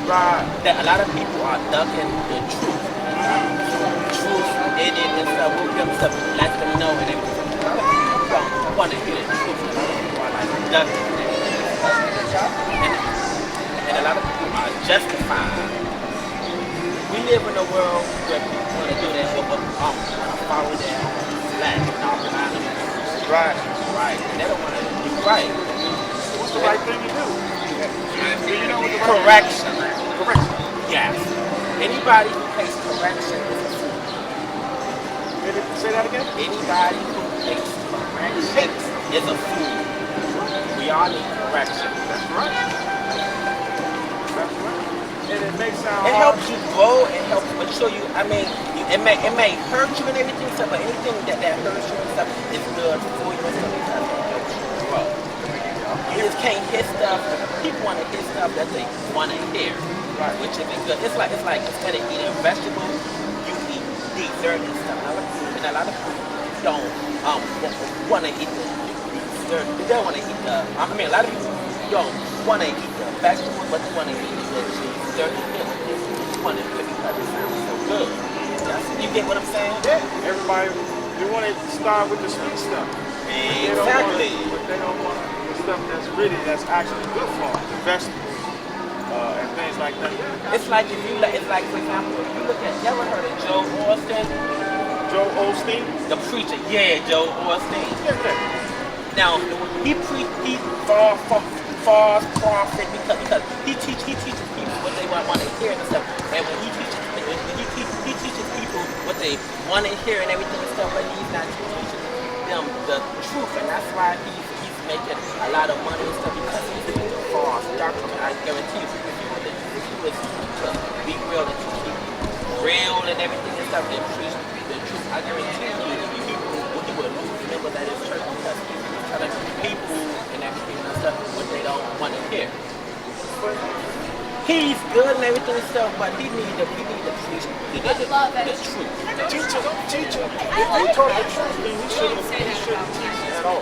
Right. That a lot of people are ducking the truth. Truth in it and stuff. With them stuff, let them know and everything. A lot of people don't want to hear the truth. A lot of people are like ducking it. And a lot of people are justified. We live in a world where people want to do that, but follow their flag and all the time. Right. Right. And they don't want to do right. What's the right thing to do? Do you know what the right Correction. Correction. Yes. Anybody who hates correction is a fool. Say that again? Anybody who hates correction is a fool. We all need correction. That's right. That's right. And it may sound It hard. helps you grow, it helps mature you. I mean, it may hurt you and everything, stuff, but anything that hurts you and stuff is good for you and stuff because it helps you grow. You just can't hear stuff. People want to hear stuff that they want to hear, Right. which isn't good. It's like instead of eating vegetables, you eat dessert and stuff. And a lot of people don't want to eat the dessert. They don't want to eat the. I mean, a lot of people don't want to eat the vegetables, but they want to eat the dessert. They want to eat it because it sounds so good. You get what I'm saying? Yeah. Everybody, they want to start with the sweet stuff. Exactly. But they don't want the stuff that's actually good for them, the vegetables and things like that. It's like if you it's like for example, if you look at you ever heard of Joe Austin? Joe Osteen? The preacher, yeah, Joe Austin. Yeah. Now he false prophet because he teaches people what they want to hear and stuff. And when he teaches people what they want to hear and everything and stuff, but he's not teaching them the truth, and that's why he's making a lot of money and stuff because he's teaching false doctrine. I guarantee you, if you was to be real and teach people real and everything and stuff, and preach the truth, I guarantee you, he would lose members at his church because he's telling people and everything and stuff what they don't want to hear. But he's good and everything and stuff, but he need to preach the truth. Teacher. If he told the truth, then he shouldn't teach at all.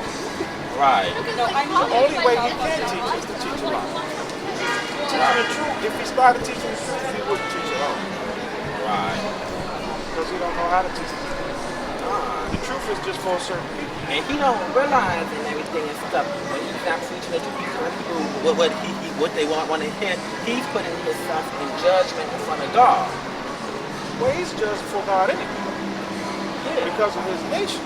Right. The only way he can teach is to teach a lie. Teaching the truth, if he started teaching the truth, he wouldn't teach at all. Right. Because he don't know how to teach the truth. The truth is just for certain people. And he don't realize and everything and stuff when he's not preaching the truth. He's telling people what they want to hear. He's putting himself in judgment in front of God. Well, he's judged before God anyway. Yeah. Because of his nation.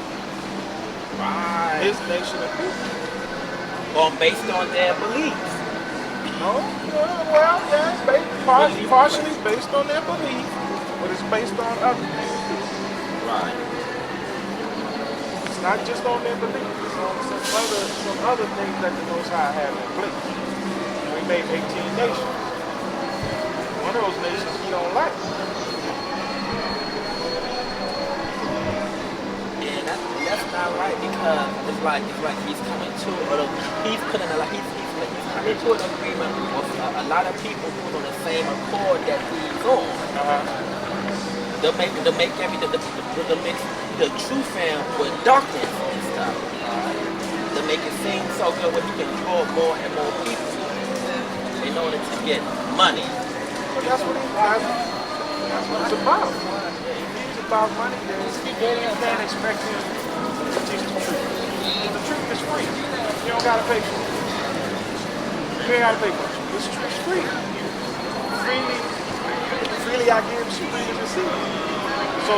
Right. His nation of people. Or based on their beliefs. No? Well, yeah, it's partially based on their belief, but it's based on other things too. Right. It's not just on their belief. It's on some other things that the Most High have in place. We made 18 nations. One of those nations he don't like. That's not right because it's like he's coming to he's putting he's coming to an agreement with a lot of people who's on the same accord that he's on. To make mix the truth in with darkness and stuff. To make it seem so good where he can draw more and more people in order to get money. Well, that's what it's about. If he's about money, then you can't expect him to teach the truth. The truth is free. You don't gotta pay for it. You ain't gotta pay for it. This truth is free. Freely I give, freely receive. So,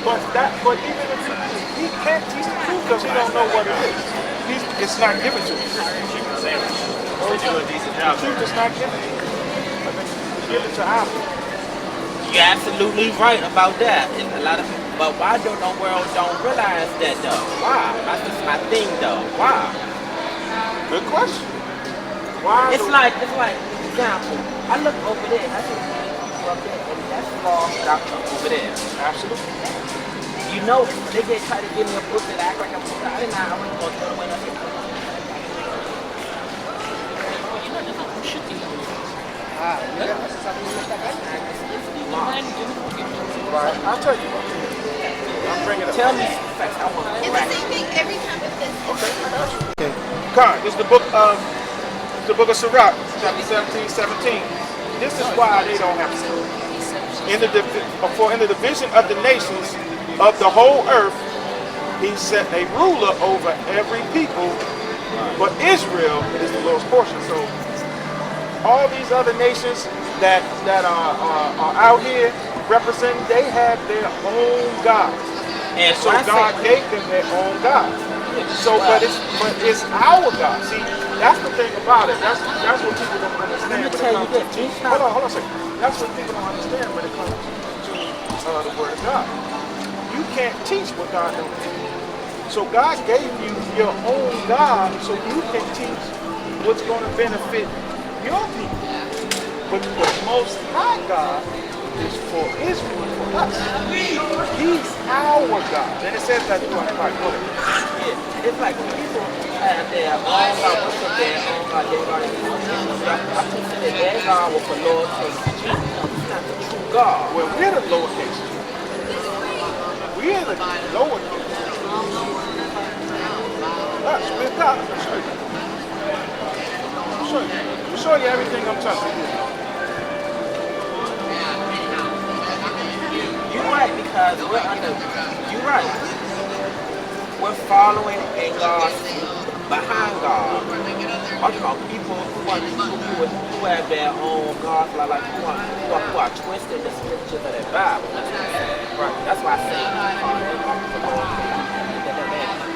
but even if he can't teach the truth because he don't know what it is. It's not given to him. The truth is not given to him. Give it to Allah. You're absolutely right about that. And a lot of people, but why don't the world don't realize that though? Why? That's just my thing though. Why? Good question. Why? It's like example. I look over there and I see people up there and that's false doctrine over there. Absolutely. You know, they get try to give me a book that act like I'm I didn't know I wasn't going to throw away nothing. Right. I'll tell you what. I'm bringing it up. Tell me facts. I want to It's the same thing every time with this. Okay, I got you. Okay. God, this is the book of The book of Sirach, chapter 17:17. This is why they don't have sin. For in the division of the nations of the whole earth, he set a ruler over every people, but Israel is the Lord's portion. So all these other nations that are out here representing, they have their own gods. And So God gave them their own God. So, but it's our God. See, that's the thing about it. That's what people don't understand. Hold on a second. That's what people don't understand when it comes to the Word of God. You can't teach what God don't teach. So God gave you your own God, so you can teach what's going to benefit your people. But the Most High God is for Israel, for us. He's our God. And it says that throughout the Bible. Yeah, it's like people have their own God, worship their own God, their God is I think that their God was for lowercase g. It's not the true God. Well, we're the lowercase g. We're the lowercase g. Us, we're God. I'll show you. I'll show you everything I'm telling you. You're right, because we're under, you're right. We're following in God's, behind God. I'm talking about people who have their own gods, like who are twisting the scriptures of the Bible. Right. That's why I say that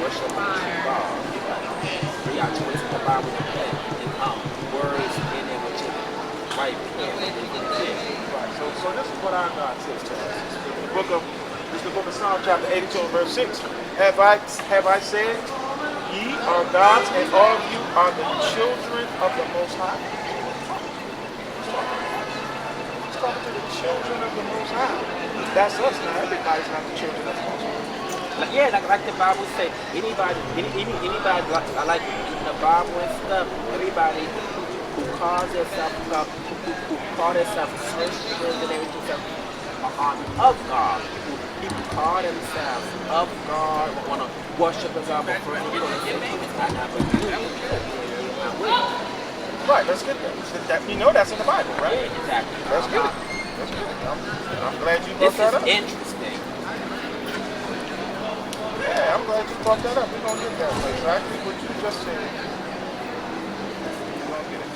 worship God. They are twisting the Bible and words in it, which is right here. Right. So this is what our God says to us. This is the book of Psalm chapter 82 verse 6. Have I said, ye are gods, and all of you are the children of the Most High? He's talking to the children of the Most High. That's us now. Everybody's not the children of the Most High. Yeah, like the Bible say, anybody like in the Bible and stuff, everybody who calls themselves Christians and everything are of God. People call themselves of God, want to worship God, but first of all, I never knew my will. Right, that's good. You know that's in the Bible, right? Yeah, exactly. That's good. That's good. I'm glad you brought that up. This is interesting. Yeah, I'm glad you brought that up. We're going to get that. Exactly what you just said. We're going to get it.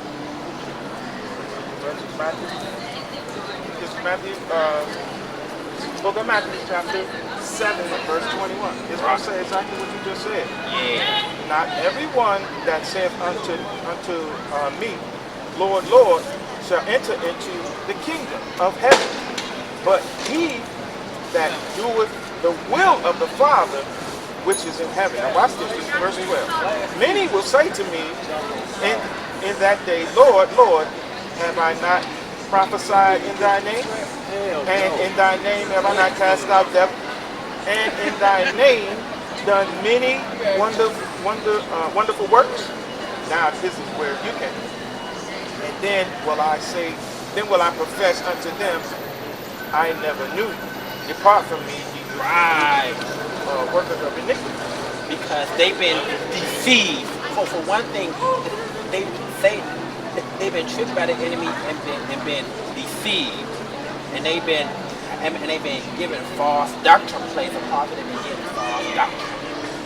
Verses Matthew. This is Matthew, book of Matthew, chapter 7, verse 21. It's going to say exactly what you just said. Yeah. Not everyone that saith unto me, Lord, Lord, shall enter into the kingdom of heaven, but he that doeth the will of the Father which is in heaven. Now watch this is verse 12. Many will say to me in that day, Lord, Lord, have I not prophesied in thy name? And in thy name have I not cast out devils? And in thy name done many wonderful works? Now this is where you can. And then will I profess unto them, I never knew you. Depart from me, ye workers of iniquity. Because they've been deceived. For one thing, they've been tricked by the enemy and been deceived, and they've been given false doctrine. Plays a part of it, and given false doctrine.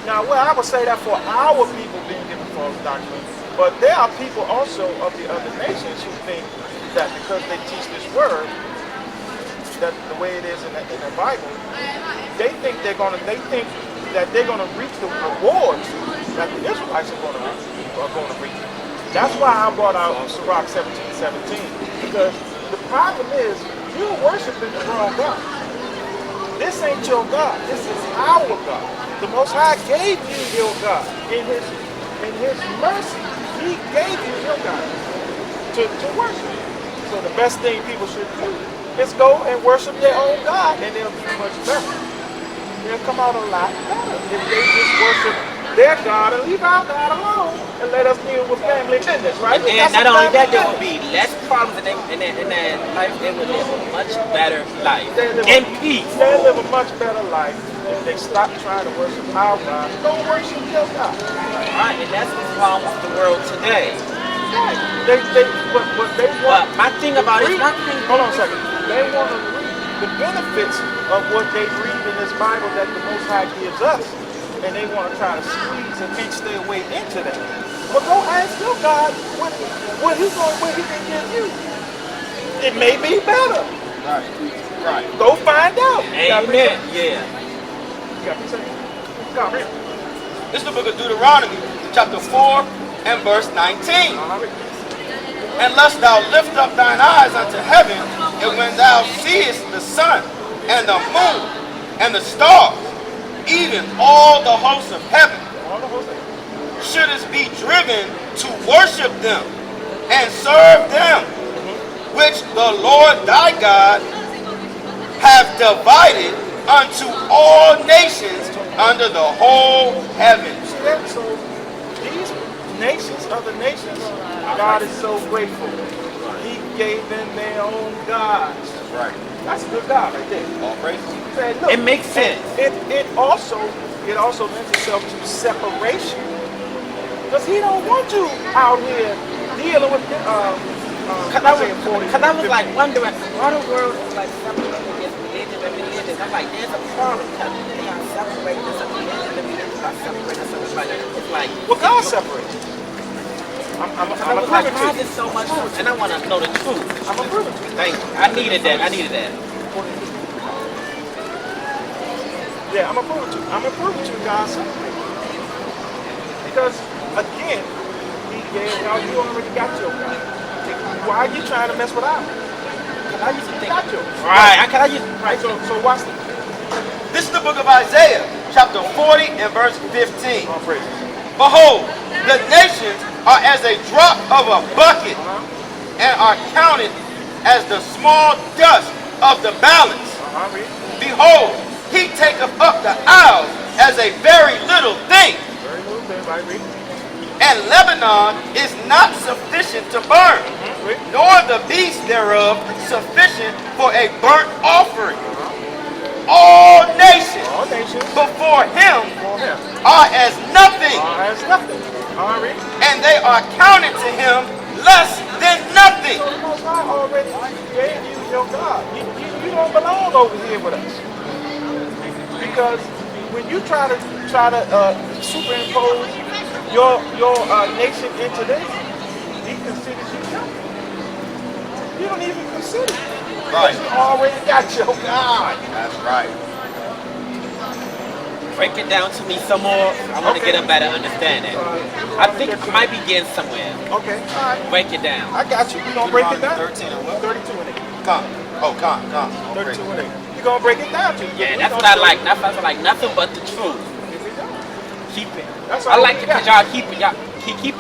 Now, well, I would say that for our people being given false doctrine, but there are people also of the other nations who think that because they teach this word, that the way it is in the Bible, they think that they're gonna reap the rewards that the Israelites are gonna reap. That's why I brought out Sirach 17:17, because the problem is you're worshiping the wrong God. This ain't your God. This is our God. The Most High gave you your God in His mercy. He gave you your God to worship. So the best thing people should do is go and worship their own God, and they'll be much better. They'll come out a lot better if they just worship their God and leave our God alone and let us deal with family business, right? And not only that, there will be less problems in their life. They will live a much better life in peace. They'll live a much better life if they stop trying to worship our God. Don't worship your God. Right, and that's what's wrong with the world today. Right. What they want. But my thing about it, read, hold on a second. They want to read the benefits of what they read in this Bible that the Most High gives us, and they want to try to squeeze and inch their way into that. But go ask your God what he can give you. It may be better. Right. Right. Go find out. Amen. Yeah. You got me saying? Come here. This is the book of Deuteronomy, chapter 4 and verse 19. And lest thou lift up thine eyes unto heaven, and when thou seest the sun and the moon and the stars, even all the hosts of heaven, shouldest be driven to worship them and serve them, which the Lord thy God hath divided unto all nations under the whole heaven. So these nations, other nations, God is so grateful. He gave them their own gods. That's right. That's a good God right there. All praises. Said, look, It makes sense. It also lends itself to separation. Because he don't want you out here dealing with Cause I was like wondering, why the world is like separated against religion and religion. I'm like, there's a problem because they are separated. There's a religion and religion are separated. So it's like well, God separates. I'm like, why is it so much truth? And I want to know the truth. I'm approving to you. Thank you. I needed that. Yeah, I'm approving to you. I'm approving to God separates. Because again, you already got your God. Why are you trying to mess with ours? I used to think. Got yours. Right. So watch this. This is the book of Isaiah, chapter 40 and verse 15. All praises. Behold, the nations are as a drop of a bucket, and are counted as the small dust of the balance. Read. Behold, he taketh up the isles as a very little thing, Very little thing, right? Read. and Lebanon is not sufficient to burn, Read. nor the beast thereof sufficient for a burnt offering. All nations All nations before him for him. are as nothing, As nothing. All right. and they are counted to him less than nothing. So the Most High already gave you your God. You don't belong over here with us. Because when you try to superimpose your nation into this, he considers you nothing. You don't even consider it. Right. You already got your God. That's right. Break it down to me some more. I want to Okay. get a better understanding. I think I might be getting somewhere. Okay. All right. Break it down. I got you. You gonna break it down? 13 and what? 32 and 8. Come. Oh, come. 32 and 8. You gonna break it down to you. Yeah, that's what I like. That's what I like. Nothing but the truth. Keep it. That's I all like we it because got. y'all keep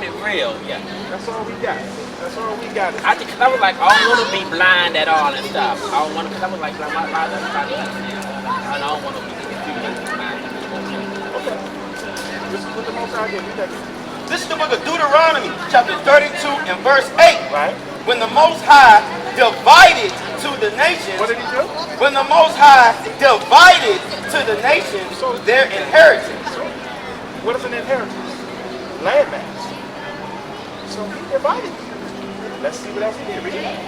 it real. Yeah. That's all we got. That's all we got. I think 'cause I was like, I don't want to be blind at all and stuff. I don't want to, because I was like, my I don't want to be blind. Okay. This is what the Most High gave you. This is the book of Deuteronomy, chapter 32 and verse 8. Right? When the Most High divided to the nations, What did he do? when the Most High divided to the nations their inheritance. What is an inheritance? Landmass. So he divided. Let's see what else he did. Read it.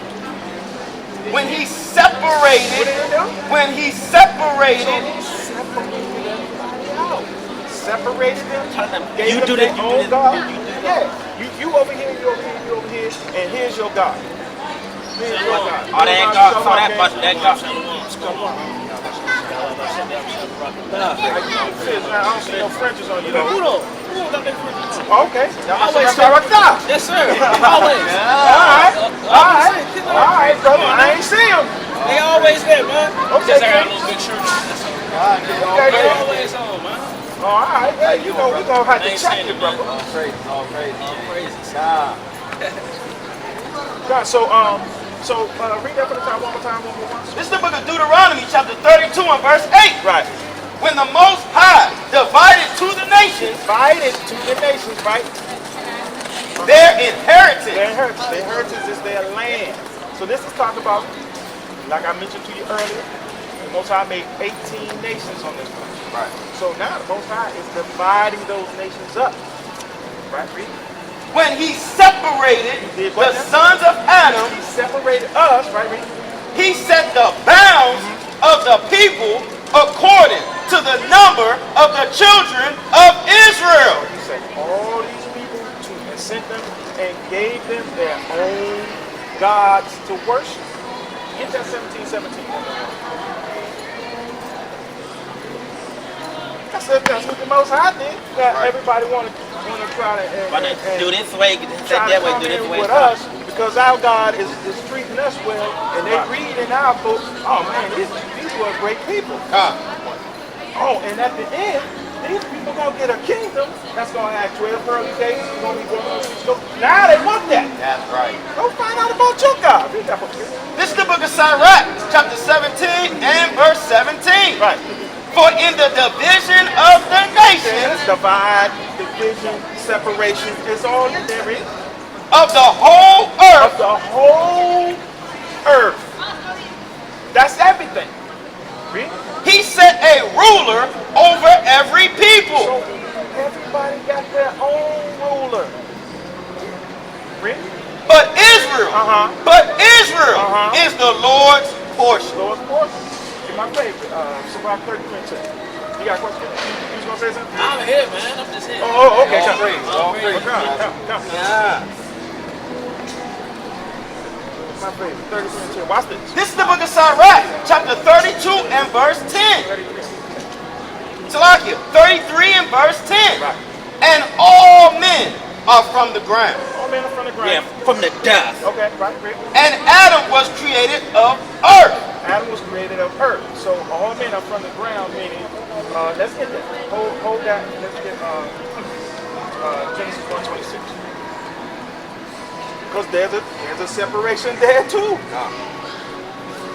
When he separated, What did he do? when he separated, Separated everybody out. Separated them. Tell them, Gave you them do their this, you own do this. God. You do this. Yeah. You over here, you over here, you over here, and here's your God. Here's your God. Oh, that God, so that God. I don't see no Frenches on you. Though. Udo. Okay. Always Alright, Yes, sir. Always. alright, brother. I ain't see him. They always there, man. Okay, Just got a King. little big shirt. Okay, They King. always on, man. Alright, yeah, you know we're gonna have to Ain't check seen you, it, brother. all praise. God, so read that for the time one more time. This is the book of Deuteronomy, chapter 32 and verse 8. Right. When the Most High divided to the nations Divided to the nations, right? their inheritance. Their inheritance. Their inheritance is their land. So this is talking about, like I mentioned to you earlier, the Most High made 18 nations on this one. Right. So now the Most High is dividing those nations up. Right, read. when he separated did the what now? sons of Adam, He separated us, right? Read. he set the bounds of the people according to the number of the children of Israel. He said all these people to and sent them and gave them their own gods to worship. Get that 17:17. That's what the Most High did. That Right. everybody want to try to Do this way, try that to way, come do this in way. with us because our God is treating us well, and they read in our book. Oh man, these were great people. Oh, and at the end, these people gonna get a kingdom that's gonna have 12 pearly gates. Gonna be going now they want that. That's right. Go find out about your God. Read that book. This is the book of Sirach, chapter 17 and verse 17. Right. For in the division of the nations Divide, division, separation. It's all in there, read. of the whole earth, Of the whole earth. That's everything. Read. he set a ruler over every people. So everybody got their own ruler. Read. But Israel, is the Lord's portion. Lord's portion. It's my favorite. Survive 30 You got a question? You was gonna say something? I'm here, man. I'm just here. Oh, okay. All Come. praise, all praise. Come. Yeah. My favorite. 33. Watch this. This is the book of Sirach, chapter 32 and verse 10. 33. Salakia, 33 and verse 10. Right. And all men are from the ground. All men are from the ground. Yeah, from the dust. Okay, right. Read. And Adam was created of earth. Adam was created of earth. So all men are from the ground, meaning, let's get that. Hold that. Let's get Genesis 1:26. Because there's a separation there too.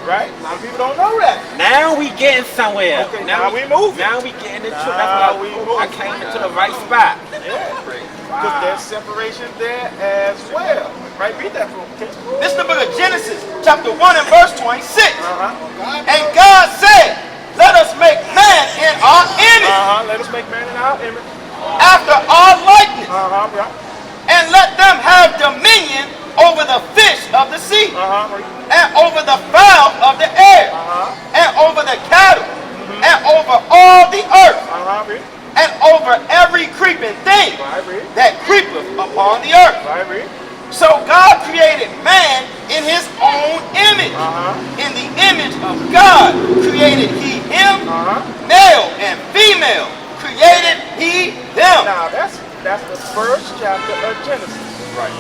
Right? A lot of people don't know that. Now we getting somewhere. Okay, now we moving. Now we getting into it. Now That's we why I moving. came into the right spot. Because there's separation there as well. Right? Read that for me. This is the book of Genesis, chapter 1 and verse 26. Uh-huh. And God said, let us make man in our image, Uh-huh. Let us make man in our image. after our likeness, Uh-huh. Right. and let them have dominion over the fish of the sea, Uh-huh. and over the fowl of the air, Uh-huh. and over the cattle, and over all the earth, Uh-huh. Read. and over every creeping thing Right. Read. that creepeth upon the earth. Right. Read. So God created man in his own image. Uh-huh. In the image of God created he him, Uh-huh. male and female created he them. Now that's the first chapter of Genesis. Right.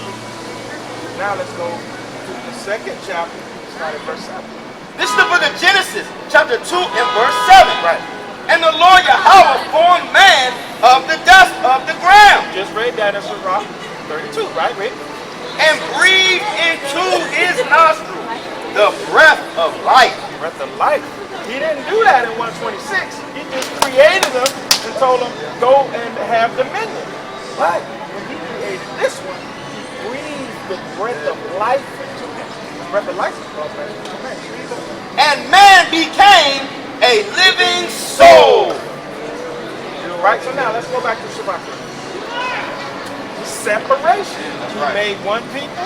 Now let's go to the second chapter, start at verse 7. This is the book of Genesis, chapter 2 and verse 7. Right. And the Lord Yahweh formed man of the dust of the ground, Just read that in Surah 32, right? Read. and breathed into his nostrils the breath of life. Breath of life. He didn't do that in 126. He just created them and told them, go and have dominion. But when he created this one, he breathed the breath of life into him. The breath of life is called breath of life. And man became a living soul. Right, so now let's go back to Shabbat. Separation. He right. made one people,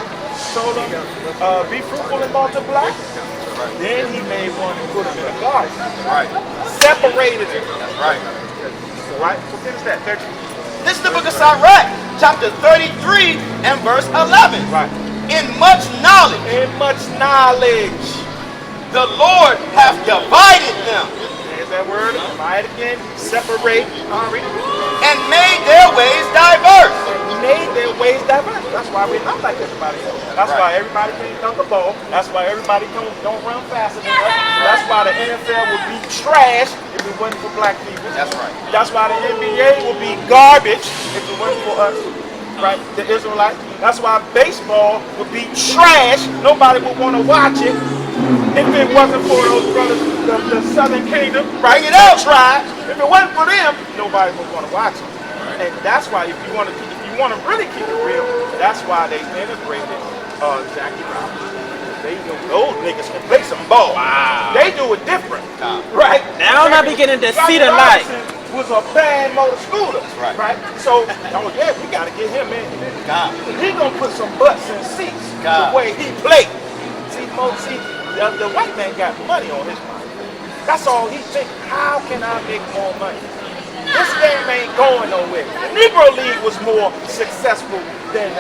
told them, be fruitful and multiply. Then he made one and put them in a garden. Right. Separated them. That's right. Right? So finish that. 13. This is the book of Sirach, chapter 33 and verse 11. Right. In much knowledge, And much knowledge. the Lord hath divided them There's that word. Divide again. Separate. Read. and made their ways diverse. And made their ways diverse. That's why we're not like everybody else. That's Right. why everybody can't dunk a ball. That's why everybody don't run faster than us. That's why the NFL would be trash if it wasn't for black people. That's right. That's why the NBA would be garbage if it wasn't for us. Right? The Israelites. That's why baseball would be trash. Nobody would want to watch it if it wasn't for those brothers, the Southern Kingdom. Right? Bring it out. Tribes. If it wasn't for them, nobody would want to watch it. And that's why if you want to really keep it real, that's why they integrated Jackie Robinson. They know those niggas can play some ball. Wow. They do it different. Right? Now I'm beginning to see the Jackie light. Robinson was a bad motor scooter. Right. Right? So, oh yeah, we got to get him in. God. He gonna put some butts in seats God. the way he played. See, the white man got money on his mind. That's all he think. How can I make more money? This game ain't going nowhere. The Negro League was more successful than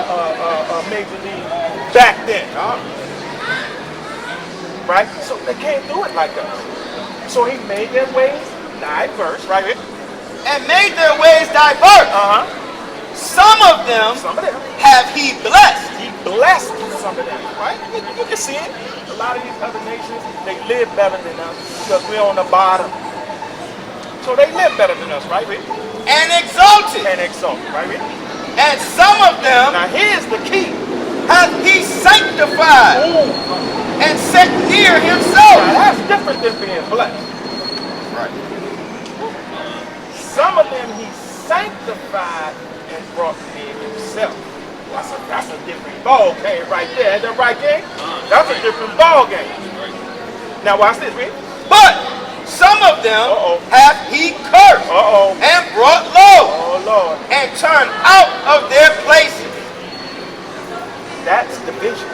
Major League back then. Right? So they can't do it like us. So he made their ways diverse, right? And made their ways diverse. Some of them have he blessed. He blessed some of them, right? You can see it. A lot of these other nations, they live better than us because we're on the bottom. So they live better than us, right, Rick? And exalted. And exalted, right, Rick? And some of them Now here's the key. hath he sanctified and set near Now himself. that's different than being blessed. Right. Some of them he sanctified and brought near himself. That's a different ball game right there. Is that right, gang? That's a different ball game. Now watch this, Rick. But some of them hath he cursed and brought low Oh Lord. and turned out of their places. That's division.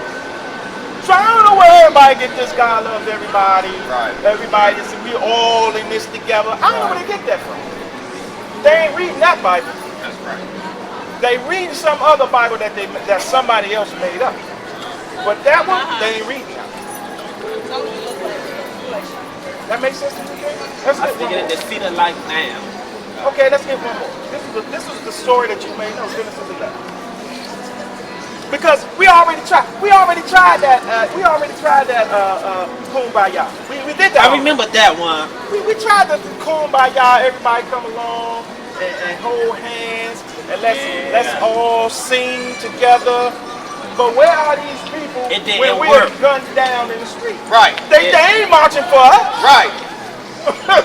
So I don't know where everybody get this God loves everybody. Right. Everybody, we all in this together. I don't know where they get that from. They ain't reading that Bible. That's right. They reading some other Bible that somebody else made up. But that one, they ain't reading that. That makes sense to you? Let's I get think one it more. is defeated like lamb. Okay, let's get one more. This is the story that you may know, Genesis 11. Because we already tried that. Kumbaya. We did that. I remember that one. We tried the Kumbaya. Everybody come along and hold hands and let's all sing together. But where are these people It didn't when we're work. gunned down in the street? Right. They ain't marching for us. Right.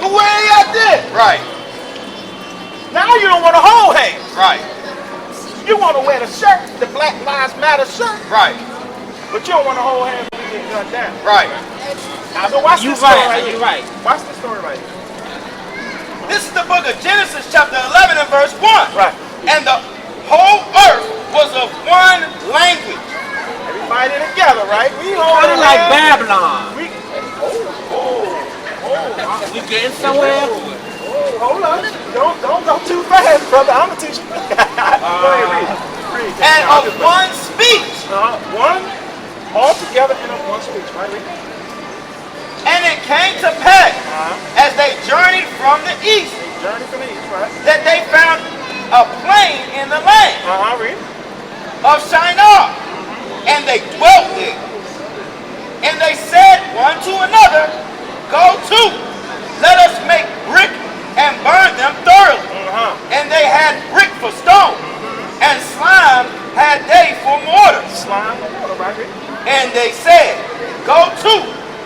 Where they at there? Right. Now you don't want to hold hands. Right. You want to wear the shirt, the Black Lives Matter shirt, Right. but you don't want to hold hands when you get gunned down. Right. Now, so watch You this story right, right you here. right. Watch this story right here. This is the book of Genesis chapter 11 and verse 1. Right. And the whole earth was of one language. Everybody together, right? We Kind holding of like hands. Babylon. We getting somewhere. Hold on. Don't go too fast, brother. I'm going to teach you. Go ahead, read. And of one speech. One, all together in a one speech, right? Read. And it came to pass, as they journeyed from the east, Journey from the east, right? that they found a plain in the land Read. of Shinar, and they dwelt there. And they said one to another, Go to, let us make brick and burn them thoroughly. And they had brick for stone, and slime had they for mortar. Slime and water, right? Read. And they said, Go to,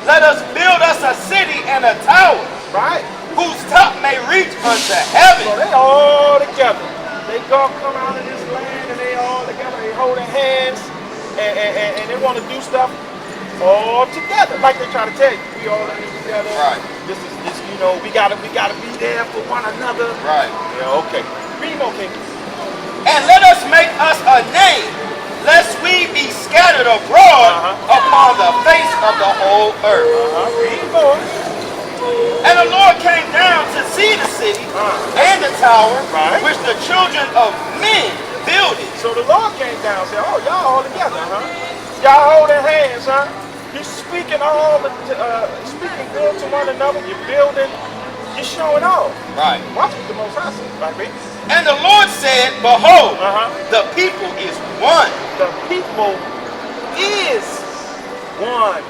let us build us a city and a tower, Right. whose top may reach unto heaven. So they all together. They gonna come out of this land and they all together. They holding hands and they want to do stuff all together. Like they try to tell you, we all in this together. Right. This, you know, we gotta be there for one another. Right. Yeah, okay. Read more, King. And let us make us a name, lest we be scattered abroad upon the face of the whole earth. Read more. And the Lord came down to see the city and the tower, Right. which the children of men builded. So the Lord came down and said, oh, y'all all together, Y'all holding hands, You're speaking speaking good to one another. You're building. You're showing off. Right. Watch what the Most High says, right, Read. And the Lord said, Behold, the people is one. The people is one.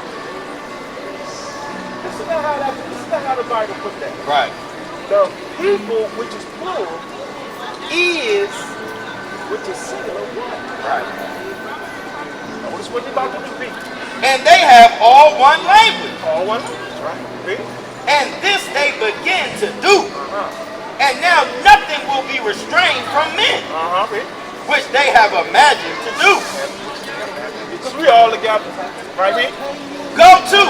Listen to how the Bible put that. Right. The people, which is plural, is, which is singular, one. Right. Notice what they're about to do. Read. And they have all one language. All one language, right? Read. And this they begin to do. And now nothing will be restrained from men, Read. which they have imagined to do. Because we all together, right? Read. Go to,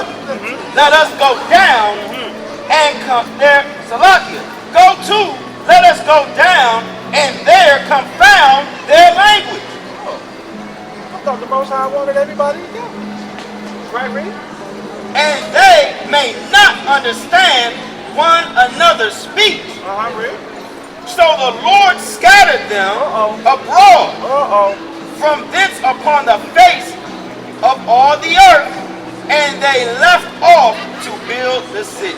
let us go down and come there, Salakia. Go to, let us go down and there confound their language. thought the Most High wanted everybody together. Right, read? And they may not understand one another's speech. Read. So the Lord scattered them abroad from thence upon the face of all the earth, and they left off to build the city.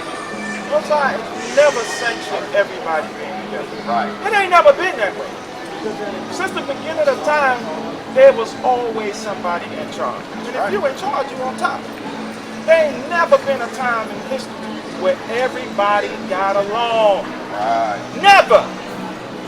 Most High never sanctioned everybody being together. Right. It ain't never been that way. Since the beginning of time, there was always somebody in charge. And if you're in charge, you're on top. There ain't never been a time in history where everybody got along. Right. Never.